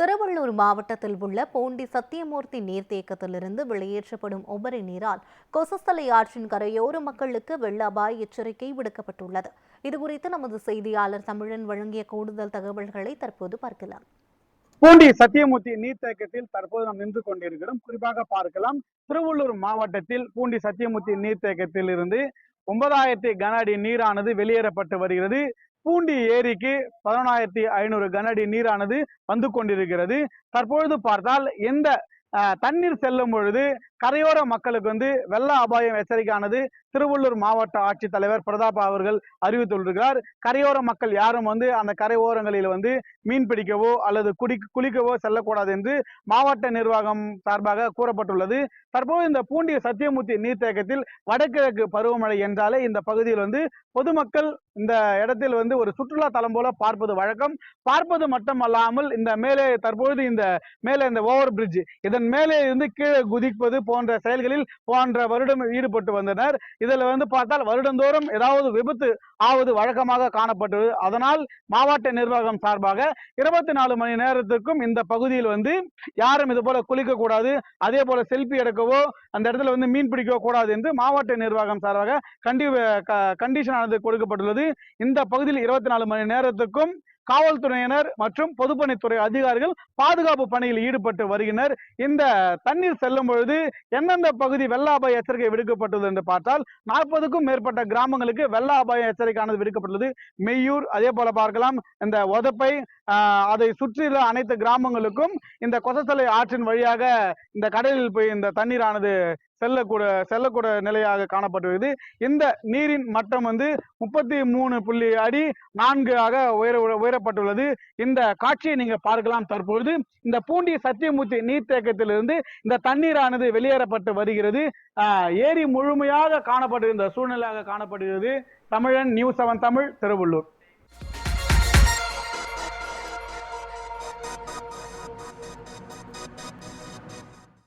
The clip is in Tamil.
திருவள்ளூர் மாவட்டத்தில் உள்ள பூண்டி சத்தியமூர்த்தி நீர்த்தேக்கத்திலிருந்து வெளியேற்றப்படும் உபரி நீரால் கொசஸ்தலை ஆற்றின் கரையோர மக்களுக்கு வெள்ள அபாய எச்சரிக்கை விடுக்கப்பட்டுள்ளது. இதுகுறித்து நமது செய்தியாளர் தமிழன் வழங்கிய கூடுதல் தகவல்களை தற்போது பார்க்கலாம். பூண்டி சத்தியமூர்த்தி நீர்த்தேக்கத்தில் தற்போது நாம் நின்று கொண்டிருக்கிறோம். குறிப்பாக பார்க்கலாம், திருவள்ளூர் மாவட்டத்தில் பூண்டி சத்தியமூர்த்தி நீர்த்தேக்கத்தில் இருந்து 9,000 கன அடி நீரானது வெளியேறப்பட்டு வருகிறது. பூண்டி ஏரிக்கு 11,500 கன அடி நீரானது வந்து கொண்டிருக்கிறது. தற்பொழுது பார்த்தால் எந்த தண்ணீர் செல்லும் பொழுது கரையோர மக்களுக்கு வெள்ள அபாயம் எச்சரிக்கையானது திருவள்ளூர் மாவட்ட ஆட்சித்தலைவர் பிரதாப் அவர்கள் அறிவித்துள்ளார். கரையோர மக்கள் யாரும் அந்த கரையோரங்களில் மீன் பிடிக்கவோ அல்லது குளிக்கவோ செல்லக்கூடாது என்று மாவட்ட நிர்வாகம் சார்பாக கூறப்பட்டுள்ளது. தற்போது இந்த பூண்டி சத்தியமூர்த்தி நீர்த்தேக்கத்தில் வடகிழக்கு பருவமழை என்றாலே இந்த பகுதியில் பொதுமக்கள் இந்த இடத்தில் ஒரு சுற்றுலா தலம் போல பார்ப்பது வழக்கம். பார்ப்பது மட்டுமல்லாமல் இந்த மேலே தற்பொழுது இந்த ஓவர் பிரிட்ஜ் இதன் மேலே இருந்து கீழே குதிப்பது போன்ற செயல்களில் போன்ற வருடம் ஈடுபட்டு வந்தனர். இதில் பார்த்தால் வருடந்தோறும் ஏதாவது விபத்து ஆவது வழக்கமாக காணப்பட்டது. அதனால் மாவட்ட நிர்வாகம் சார்பாக 24 மணி நேரத்துக்கும் இந்த பகுதியில் யாரும் இது போல குளிக்க கூடாது, அதே போல செல்ஃபி எடுக்கவோ அந்த இடத்துல மீன் பிடிக்கவோ கூடாது என்று மாவட்ட நிர்வாகம் சார்பாக கண்டிஷன் ஆனது கொடுக்கப்பட்டுள்ளது. இந்த பகுதியில் 24 மணி நேரத்துக்கும் காவல்துறையினர் மற்றும் பொதுப்பணித்துறை அதிகாரிகள் பாதுகாப்பு பணியில் ஈடுபட்டு வருகின்றனர். இந்த தண்ணீர் செல்லும் பொழுது எந்தெந்த பகுதி வெள்ள அபாய எச்சரிக்கை விடுக்கப்பட்டது என்று பார்த்தால் 40க்கும் மேற்பட்ட கிராமங்களுக்கு வெள்ள அபாய எச்சரிக்கையானது விடுக்கப்பட்டுள்ளது. மெய்யூர், அதே போல பார்க்கலாம் இந்த ஒதப்பை, அதை சுற்றியுள்ள அனைத்து கிராமங்களுக்கும் இந்த கொசஸ்தலை ஆற்றின் வழியாக இந்த கடலில் போய் இந்த தண்ணீரானது செல்லக்கூட நிலையாக காணப்பட்டுள்ளது. இந்த நீரின் மட்டம் 33 அடி 4 ஆக உயரப்பட்டுள்ளது. இந்த காட்சியை நீங்க பார்க்கலாம். தற்பொழுது இந்த பூண்டி சத்தியமூர்த்தி நீர்த்தேக்கத்திலிருந்து இந்த தண்ணீரானது வெளியேறப்பட்டு வருகிறது. ஏரி முழுமையாக காணப்படுகிற சூழ்நிலையாக காணப்படுகிறது. தமிழன் நியூஸ் 7 தமிழ், திருவள்ளூர்.